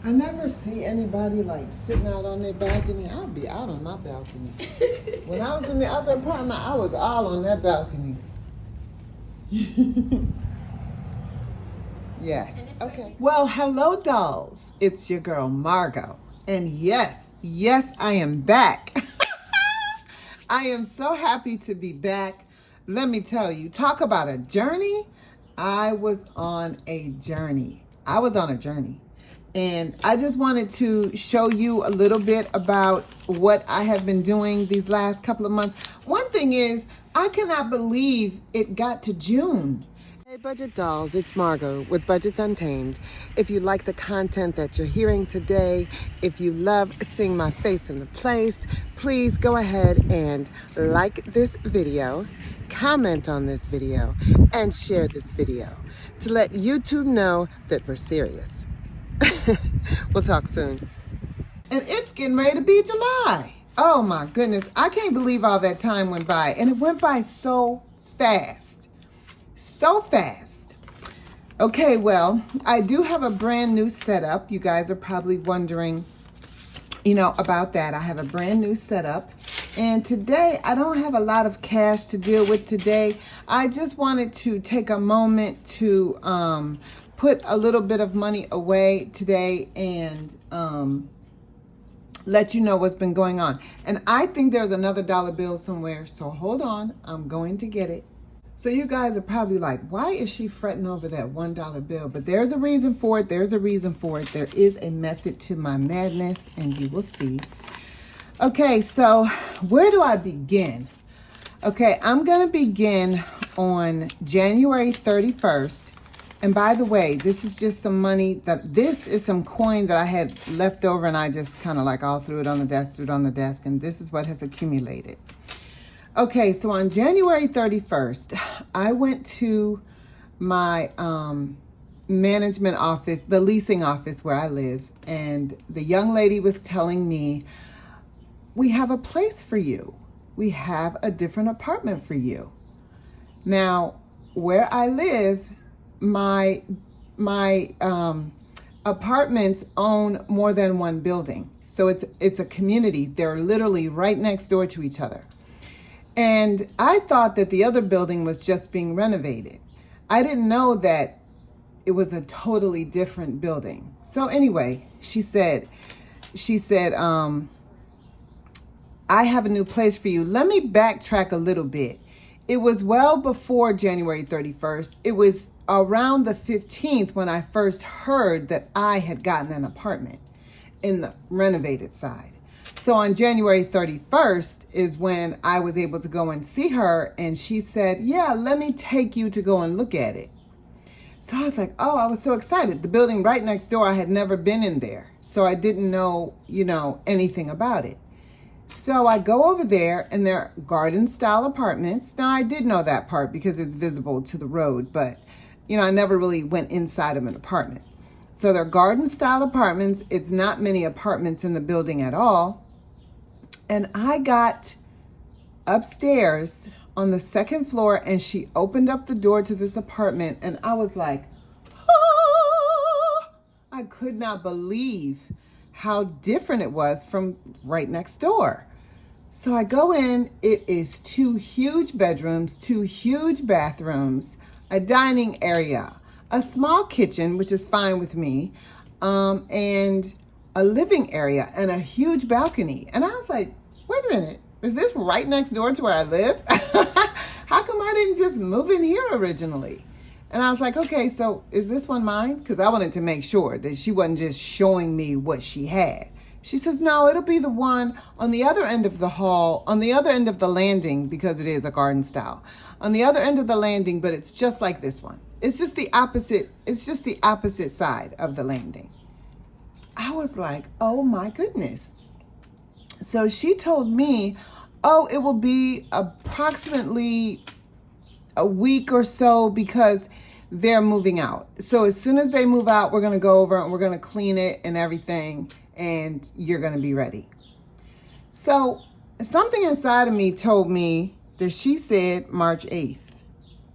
I never see anybody like sitting out on their balcony. I'll be out on my balcony. When I was in the other apartment, I was all on that balcony. Yes. Okay. Well, hello, dolls. It's your girl, Margeaux. And yes, I am back. I am so happy to be back. Let me tell you, talk about a journey. I was on a journey. And I just wanted to show you a little bit about what I have been doing these last couple of months. One thing is, I cannot believe it got to June. Hey Budget Dolls, it's Margeaux with Budgets Untamed. If you like the content that you're hearing today, if you love seeing my face in the place, please go ahead and like this video, comment on this video, and share this video to let YouTube know that we're serious. We'll talk soon. And it's getting ready to be July. Oh my goodness, I can't believe all that time went by, and it went by so fast. So fast. Okay, well, I do have a brand new setup. You guys are probably wondering, about that. I have a brand new setup. And today, I don't have a lot of cash to deal with today. I just wanted to take a moment to put a little bit of money away today and let you know what's been going on. And I think there's another dollar bill somewhere. So hold on. I'm going to get it. So you guys are probably like, why is she fretting over that $1 bill? But there's a reason for it. There is a method to my madness, and you will see. Okay, so where do I begin? Okay, I'm going to begin on January 31st. And by the way, this is just some money this is some coin that I had left over, and I just kind of like all threw it on the desk, and this is what has accumulated. Okay, so on January 31st, I went to my management office, the leasing office where I live, and the young lady was telling me, we have a place for you. We have a different apartment for you. Now, where I live, my apartments own more than one building. So it's a community. They're literally right next door to each other. And I thought that the other building was just being renovated. I didn't know that it was a totally different building. So anyway, she said, I have a new place for you. Let me backtrack a little bit. It was well before January 31st. It was around the 15th when I first heard that I had gotten an apartment in the renovated side. So on January 31st is when I was able to go and see her, and she said, yeah, let me take you to go and look at it. So I was like, oh, I was so excited. The building right next door, I had never been in there. So I didn't know, anything about it. So I go over there, and they're garden style apartments. Now I did know that part because it's visible to the road, but I never really went inside of an apartment. So they're garden style apartments. It's not many apartments in the building at all. And I got upstairs on the second floor, and she opened up the door to this apartment, and I was like, ah! I could not believe how different it was from right next door. So I go in, it is 2 huge bedrooms, 2 huge bathrooms, a dining area, a small kitchen, which is fine with me, and a living area and a huge balcony. And I was like, wait a minute, is this right next door to where I live? How come I didn't just move in here originally? And I was like, okay, so is this one mine? Because I wanted to make sure that she wasn't just showing me what she had. She says, no, it'll be the one on the other end of the hall, on the other end of the landing, because it is a garden style. On the other end of the landing, but it's just like this one. It's just the opposite side of the landing. I was like, oh my goodness. So she told me, oh, it will be approximately a week or so because they're moving out. So as soon as they move out, we're going to go over and we're going to clean it and everything, and you're going to be ready. So something inside of me told me that she said March 8th.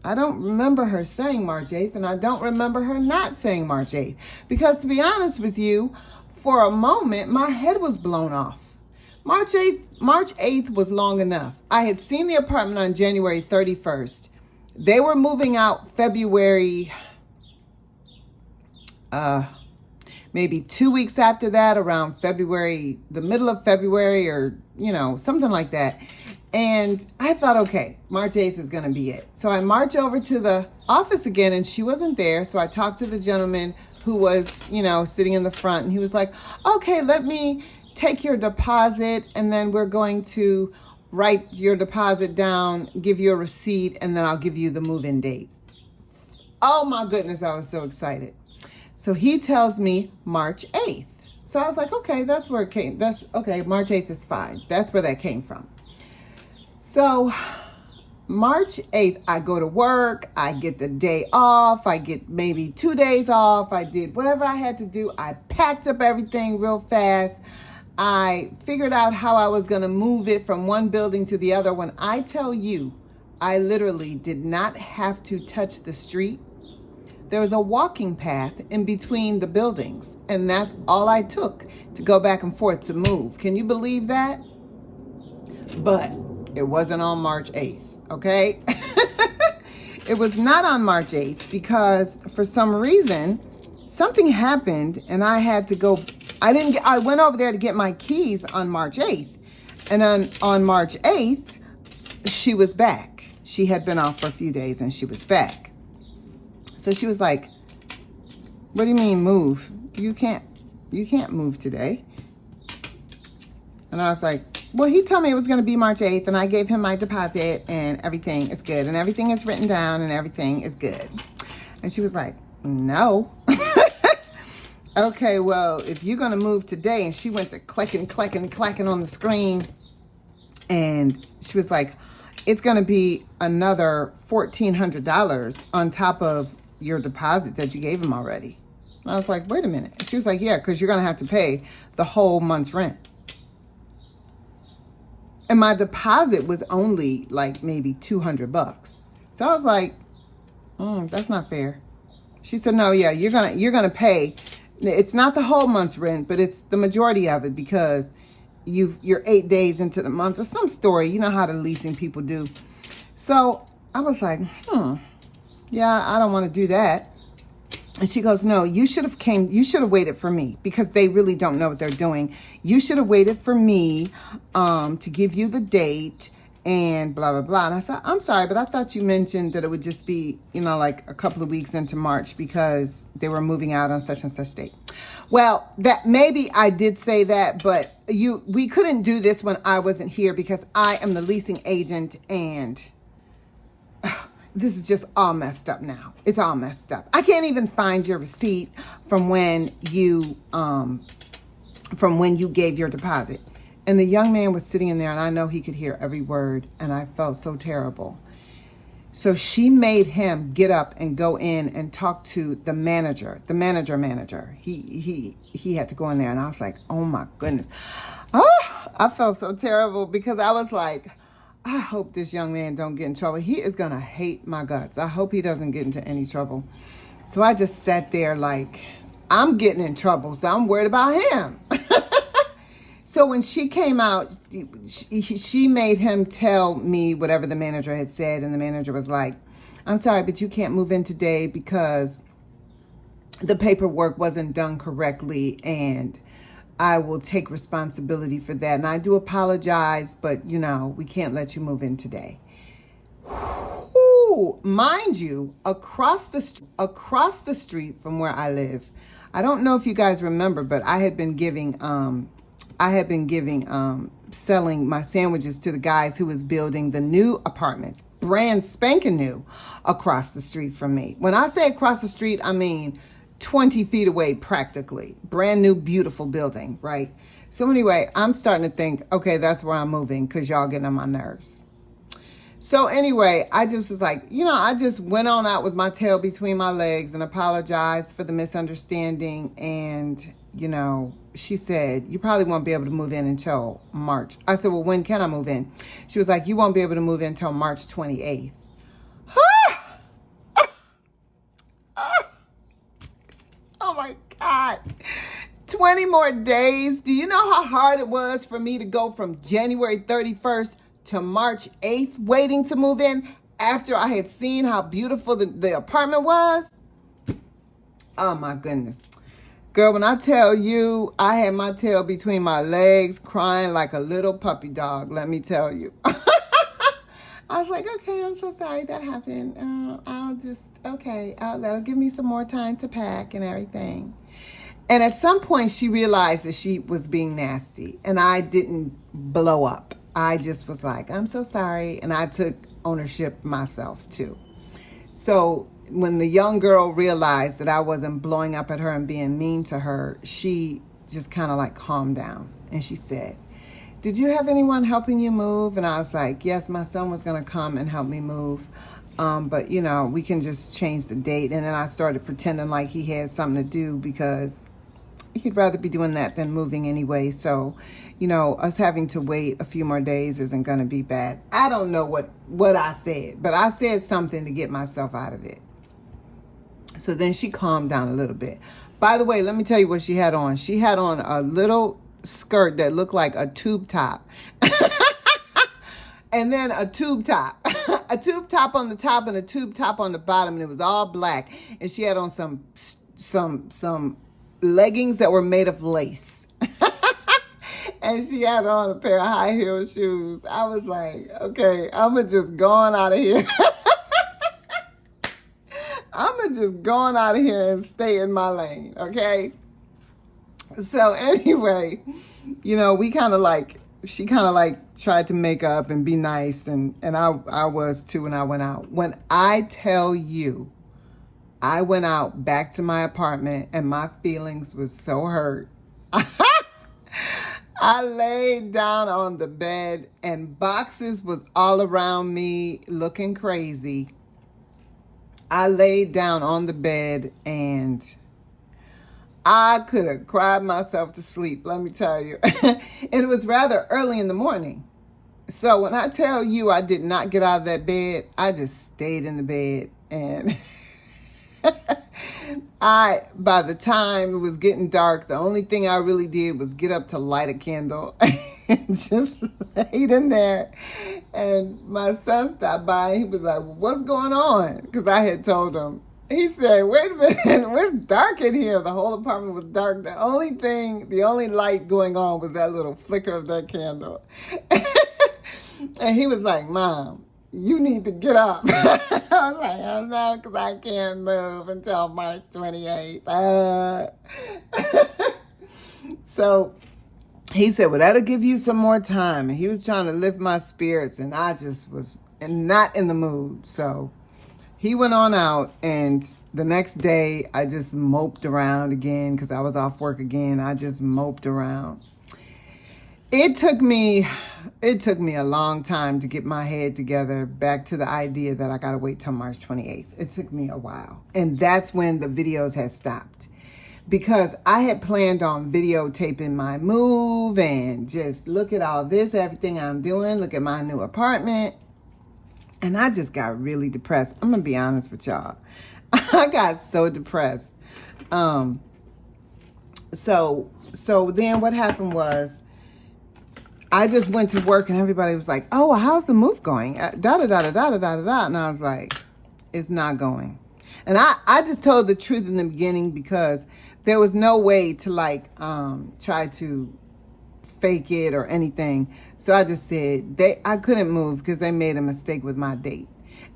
I don't remember her saying March 8th, and I don't remember her not saying March 8th. Because to be honest with you, for a moment, my head was blown off. March 8th was long enough. I had seen the apartment on January 31st. They were moving out February, maybe 2 weeks after that, around February, the middle of February, or, something like that. And I thought, okay, March 8th is going to be it. So I march over to the office again, and she wasn't there. So I talked to the gentleman who was, sitting in the front. And he was like, okay, let me take your deposit, and then we're going to write your deposit down, give you a receipt, and then I'll give you the move-in date. Oh, my goodness, I was so excited. So he tells me March 8th. So I was like, okay, that's where it came. Okay, March 8th is fine. That's where that came from. So March 8th, I go to work, I get the day off, I get maybe 2 days off, I did whatever I had to do. I packed up everything real fast. I figured out how I was going to move it from one building to the other. When I tell you, I literally did not have to touch the street. There was a walking path in between the buildings, and that's all I took to go back and forth to move. Can you believe that? But it wasn't on March 8th, okay? It was not on March 8th because for some reason, something happened and I had to go. I went over there to get my keys on March 8th. And then on March 8th, she was back. She had been off for a few days and she was back. So she was like, what do you mean move? You can't move today. And I was like, well, he told me it was going to be March 8th, and I gave him my deposit, and everything is good, and everything is written down, and everything is good. And she was like, no. Okay, well, if you're going to move today, and she went to clacking on the screen, and she was like, it's going to be another $1,400 on top of your deposit that you gave him already. And I was like, wait a minute. And she was like, yeah, because you're going to have to pay the whole month's rent. And my deposit was only like maybe $200. So I was like, that's not fair. She said, no, yeah, you're gonna pay. It's not the whole month's rent, but it's the majority of it because you're 8 days into the month or some story. You know how the leasing people do. So I was like, yeah, I don't want to do that. And she goes, no, you should have waited for me because they really don't know what they're doing. You should have waited for me to give you the date and blah, blah, blah. And I said, I'm sorry, but I thought you mentioned that it would just be, like a couple of weeks into March because they were moving out on such and such date. Well, that maybe I did say that, but we couldn't do this when I wasn't here because I am the leasing agent and this is just all messed up now. It's all messed up. I can't even find your receipt from when you gave your deposit. And the young man was sitting in there, and I know he could hear every word, and I felt so terrible. So she made him get up and go in and talk to the manager, the manager. He had to go in there, and I was like, oh my goodness. Oh, I felt so terrible because I was like, I hope this young man don't get in trouble. He is going to hate my guts. I hope he doesn't get into any trouble. So I just sat there like, I'm getting in trouble, so I'm worried about him. So when she came out, she made him tell me whatever the manager had said. And the manager was like, I'm sorry, but you can't move in today because the paperwork wasn't done correctly. And I will take responsibility for that. And I do apologize, but, we can't let you move in today. Ooh, mind you, across the street from where I live, I don't know if you guys remember, but I had been selling my sandwiches to the guys who was building the new apartments, brand spanking new, across the street from me. When I say across the street, I mean 20 feet away practically. Brand new, beautiful building, right? So anyway, I'm starting to think, okay, that's where I'm moving because y'all getting on my nerves. So anyway, I just was like, I just went on out with my tail between my legs and apologized for the misunderstanding. And, she said, you probably won't be able to move in until March. I said, well, when can I move in? She was like, you won't be able to move in until March 28th. my God. 20 more days. Do you know how hard it was for me to go from January 31st to March 8th waiting to move in after I had seen how beautiful the apartment was? Oh my goodness. Girl, when I tell you, I had my tail between my legs crying like a little puppy dog, let me tell you. I was like, okay, I'm so sorry that happened. That'll give me some more time to pack and everything. And at some point, she realized that she was being nasty, and I didn't blow up. I just was like, I'm so sorry, and I took ownership myself, too. So when the young girl realized that I wasn't blowing up at her and being mean to her, she just kind of like calmed down, and she said, did you have anyone helping you move? And I was like, yes, my son was going to come and help me move. But, you know, we can just change the date. And then I started pretending like he had something to do because he'd rather be doing that than moving anyway. So, you know, us having to wait a few more days isn't going to be bad. I don't know what I said, but I said something to get myself out of it. So then she calmed down a little bit. By the way, let me tell you what she had on. She had on a little skirt that looked like a tube top. And then a tube top. A tube top on the top and a tube top on the bottom, and it was all black. And she had on some leggings that were made of lace. And she had on a pair of high heel shoes. I was like, okay, I'm going to just go on out of here. I'm going to just go on out of here and stay in my lane, okay? So anyway, you know, she kind of like tried to make up and be nice. And I was too when I went out. When I tell you, I went out back to my apartment and my feelings was so hurt. I laid down on the bed and boxes was all around me looking crazy. I laid down on the bed and I could have cried myself to sleep, let me tell you. And it was rather early in the morning. So when I tell you I did not get out of that bed, I just stayed in the bed. And by the time it was getting dark, the only thing I really did was get up to light a candle and just laid in there. And my son stopped by and he was like, well, what's going on? Because I had told him. He said, wait a minute, it's dark in here. The whole apartment was dark. The only light going on was that little flicker of that candle. And he was like, Mom, you need to get up. I was like, oh no, because I can't move until March 28th. So he said, well, that'll give you some more time. And he was trying to lift my spirits, and I just was not in the mood. So he went on out, and the next day I just moped around again because I was off work again. I just moped around. It took me a long time to get my head together back to the idea that I got to wait till March 28th. It took me a while. And that's when the videos had stopped. Because I had planned on videotaping my move and just look at all this, everything I'm doing, look at my new apartment. And I just got really depressed. I'm going to be honest with y'all. I got so depressed. So then what happened was I just went to work and everybody was like, oh, well, how's the move going? Da-da-da-da-da-da-da-da. And I was like, it's not going. And I just told the truth in the beginning because there was no way to try to fake it or anything. So I just said I couldn't move because they made a mistake with my date.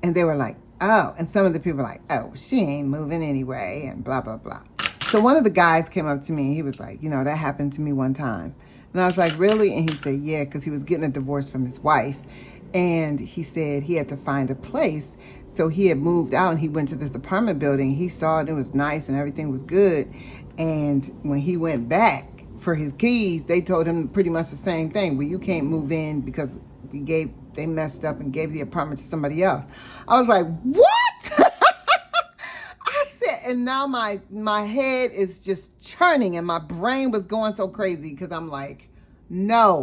And they were like, oh, and some of the people were like, oh, she ain't moving anyway, and blah, blah, blah. So one of the guys came up to me and he was like, that happened to me one time. And I was like, really? And he said, yeah, because he was getting a divorce from his wife. And he said he had to find a place. So he had moved out and he went to this apartment building. He saw it, it was nice and everything was good. And when he went back for his keys, they told him pretty much the same thing. Well, you can't move in because they messed up and gave the apartment to somebody else. I was like, what? I said, and now my head is just churning and my brain was going so crazy because I'm like, no,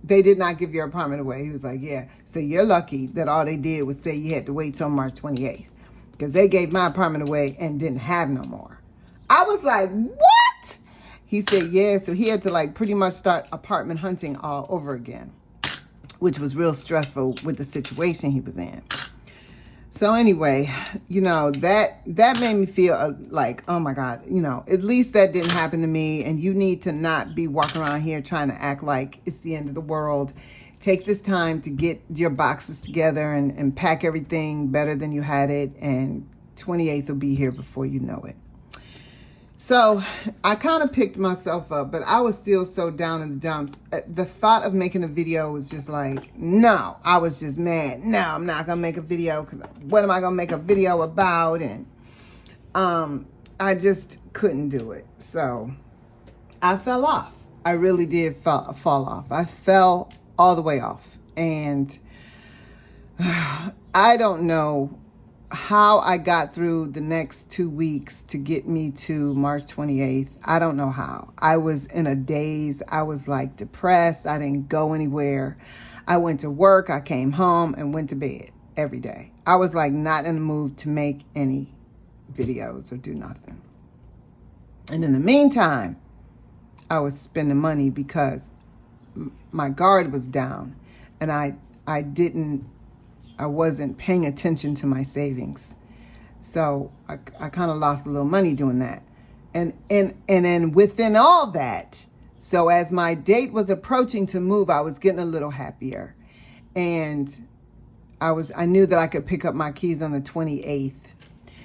they did not give your apartment away. He was like, yeah, so you're lucky that all they did was say you had to wait till March 28th because they gave my apartment away and didn't have no more. was like, what? He said, yeah. So he had to like pretty much start apartment hunting all over again, which was real stressful with the situation he was in. So anyway, you know, that made me feel like, oh my God, you know, at least that didn't happen to me. And you need to not be walking around here trying to act like it's the end of the world. Take this time to get your boxes together and pack everything better than you had it. And 28th will be here before you know it. So I kind of picked myself up, but I was still so down in the dumps. The thought of making a video was just like, no, I was just mad. No, I'm not going to make a video because what am I going to make a video about? And I just couldn't do it. So I fell off. I really did fall off. I fell all the way off. And I don't know how I got through the next 2 weeks to get me to March 28th. I don't know how. I was in a daze. I was like depressed. I didn't go anywhere. I went to work. I came home and went to bed every day. I was like not in the mood to make any videos or do nothing. And in the meantime, I was spending money because my guard was down and I wasn't paying attention to my savings. So I kind of lost a little money doing that. And then within all that, so as my date was approaching to move, I was getting a little happier. And I knew that I could pick up my keys on the 28th.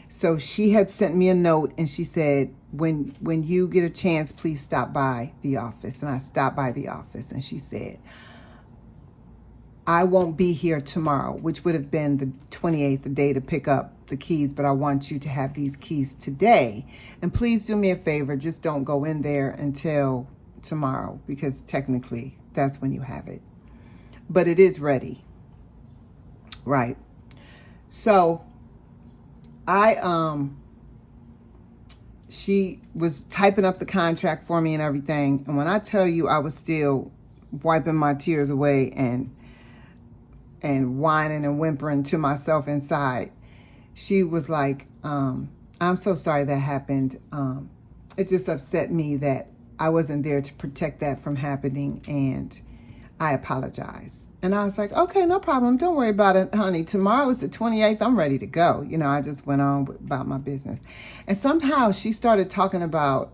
So she had sent me a note and she said, when you get a chance, please stop by the office. And I stopped by the office and she said, I won't be here tomorrow, which would have been the 28th, the day to pick up the keys, but I want you to have these keys today. And please do me a favor, just don't go in there until tomorrow, because technically that's when you have it. But it is ready. Right. So she was typing up the contract for me and everything. And when I tell you I was still wiping my tears away and whining and whimpering to myself inside, she was like, I'm so sorry that happened. It just upset me that I wasn't there to protect that from happening, and I apologize. And I was like, okay, no problem. Don't worry about it, honey. Tomorrow is the 28th. I'm ready to go. You know, I just went on about my business. And somehow she started talking about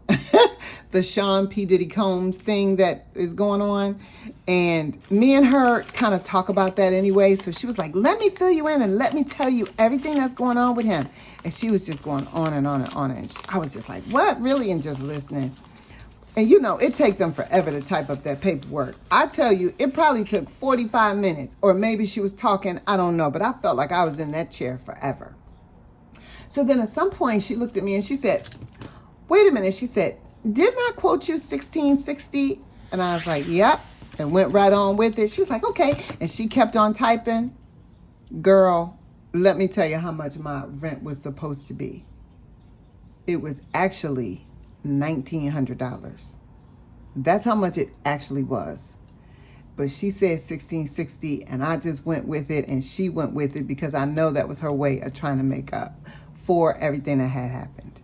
the Sean P. Diddy Combs thing that is going on. And me and her kind of talk about that anyway. So she was like, let me fill you in and let me tell you everything that's going on with him. And she was just going on and on and on. And I was just like, what? Really? And just listening. And you know, it takes them forever to type up that paperwork. I tell you, it probably took 45 minutes, or maybe she was talking, I don't know, but I felt like I was in that chair forever. So then at some point she looked at me and she said, wait a minute. She said, didn't I quote you 1660? And I was like, yep, and went right on with it. She was like, okay. And she kept on typing. Girl, let me tell you how much my rent was supposed to be. It was actually $1,900. That's how much it actually was. But she said 1660, and I just went with it, and she went with it because I know that was her way of trying to make up for everything that had happened.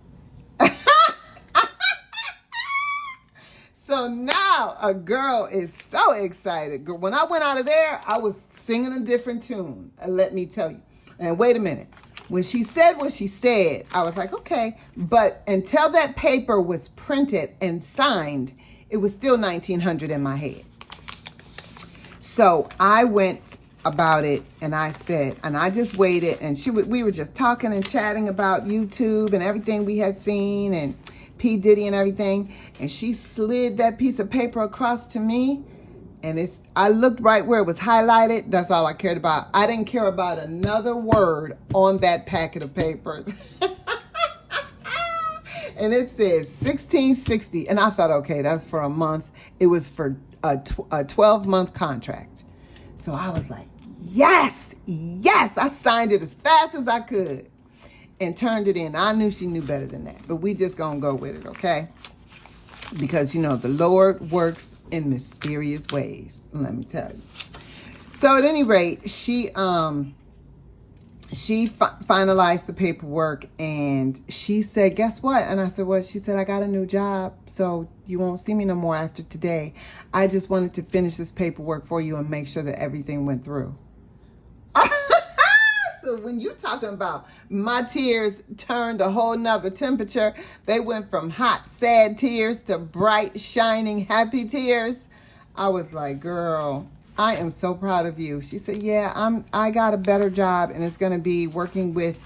So now a girl is so excited. Girl, when I went out of there, I was singing a different tune. Let me tell you. And wait a minute. When she said what she said, I was like, okay. But until that paper was printed and signed, it was still $1,900 in my head. So I went about it and I said, and I just waited, and we were just talking and chatting about YouTube and everything we had seen and P. Diddy and everything. And she slid that piece of paper across to me. And I looked right where it was highlighted. That's all I cared about. I didn't care about another word on that packet of papers. And it says 1660. And I thought, okay, that's for a month. It was for a 12-month contract. So I was like, yes. I signed it as fast as I could and turned it in. I knew she knew better than that. But we just gonna go with it, okay? Because, you know, the Lord works in mysterious ways, let me tell you. So at any rate, she she finalized the paperwork, and she said, guess what? And I said, what? She said, I got a new job, so you won't see me no more after today. I just wanted to finish this paperwork for you and make sure that everything went through. So when you're talking about my tears turned a whole nother temperature, they went from hot, sad tears to bright, shining, happy tears. I was like, girl, I am so proud of you. She said, yeah, I got a better job, and it's going to be working with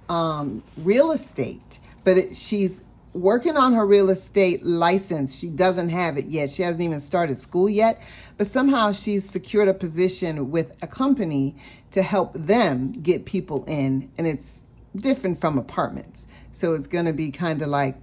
real estate. But she's working on her real estate license. She doesn't have it yet. She hasn't even started school yet. But somehow she's secured a position with a company to help them get people in. And it's different from apartments. So it's going to be kind of like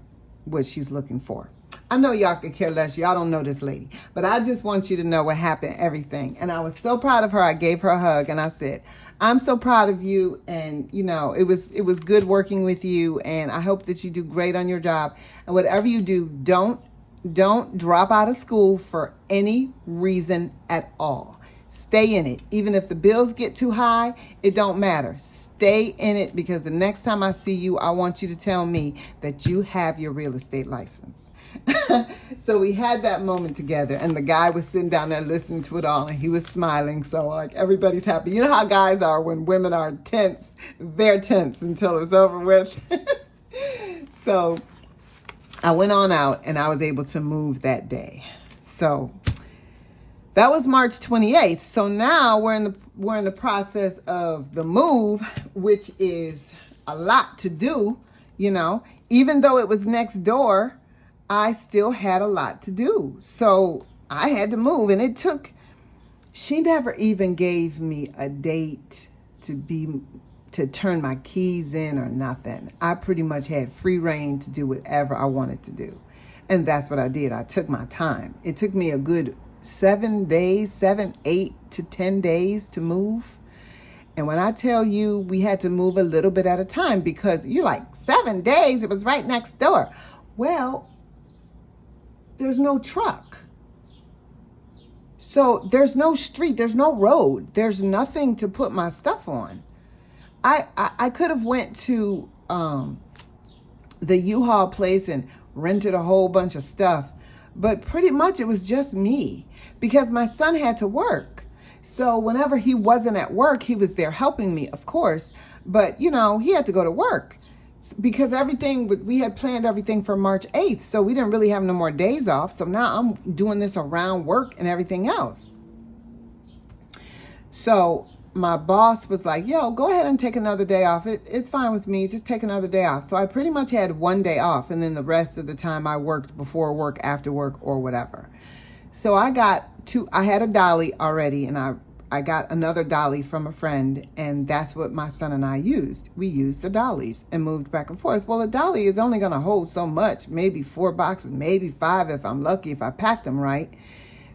what she's looking for. I know y'all could care less. Y'all don't know this lady. But I just want you to know what happened, everything. And I was so proud of her. I gave her a hug and I said, I'm so proud of you. And, you know, it was good working with you. And I hope that you do great on your job. And whatever you do, don't drop out of school for any reason at all. Stay in it. Even if the bills get too high, it don't matter. Stay in it, because the next time I see you, I want you to tell me that you have your real estate license. So we had that moment together, and the guy was sitting down there listening to it all, and he was smiling. So like everybody's happy. You know how guys are when women are tense, they're tense until it's over with. So I went on out and I was able to move that day. So that was March 28th. So now we're in the process of the move, which is a lot to do, you know. Even though it was next door, I still had a lot to do. So I had to move, and she never even gave me a date to turn my keys in or nothing. I pretty much had free reign to do whatever I wanted to do. And that's what I did. I took my time. It took me a good 7 days, 8 to 10 days to move. And when I tell you we had to move a little bit at a time, because you're like, 7 days, it was right next door. Well, there's no truck. So there's no street, there's no road, there's nothing to put my stuff on. I could have went to the U-Haul place and rented a whole bunch of stuff, but pretty much it was just me, because my son had to work. So whenever he wasn't at work, he was there helping me, of course, but you know, he had to go to work, because we had planned everything for March 8th. So we didn't really have no more days off. So now I'm doing this around work and everything else. So my boss was like, yo, go ahead and take another day off. It's fine with me. Just take another day off. So I pretty much had 1 day off. And then the rest of the time I worked before work, after work, or whatever. So I had a dolly already, and I got another dolly from a friend, and that's what my son and I used. We used the dollies and moved back and forth. Well, a dolly is only going to hold so much, maybe 4 boxes, maybe 5 if I'm lucky, if I packed them right.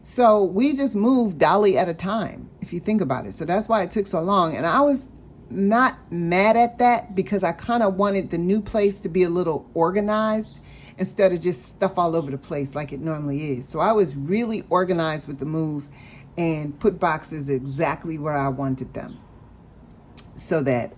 So we just moved dolly at a time, if you think about it. So that's why it took so long. And I was not mad at that, because I kind of wanted the new place to be a little organized instead of just stuff all over the place like it normally is. So I was really organized with the move and put boxes exactly where I wanted them, so that,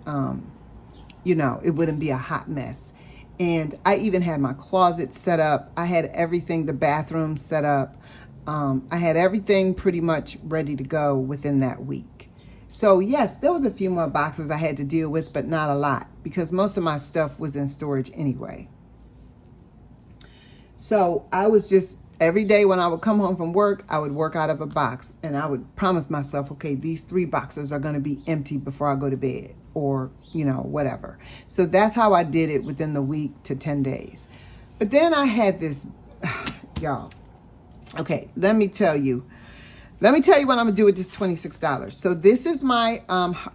you know, it wouldn't be a hot mess. And I even had my closet set up. I had everything, the bathroom set up. I had everything pretty much ready to go within that week. So yes, there was a few more boxes I had to deal with, but not a lot, because most of my stuff was in storage anyway. So I was just, every day when I would come home from work, I would work out of a box, and I would promise myself, okay, these 3 boxes are going to be empty before I go to bed, or, you know, whatever. So that's how I did it within the week to 10 days. But then I had this, y'all, okay, let me tell you what I'm going to do with this $26. So this is my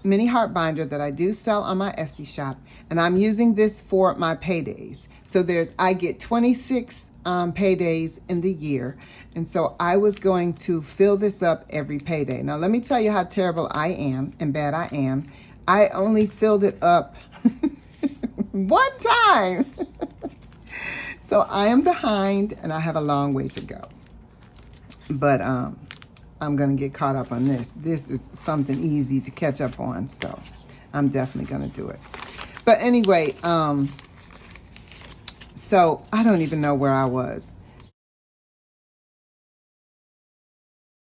mini heart binder that I do sell on my Etsy shop, and I'm using this for my paydays. So I get 26 paydays in the year, and so I was going to fill this up every payday. Now let me tell you how terrible I am and bad I am. I only filled it up one time. So I am behind, and I have a long way to go. But I'm going to get caught up on this. This is something easy to catch up on. So I'm definitely going to do it. But anyway, so I don't even know where I was.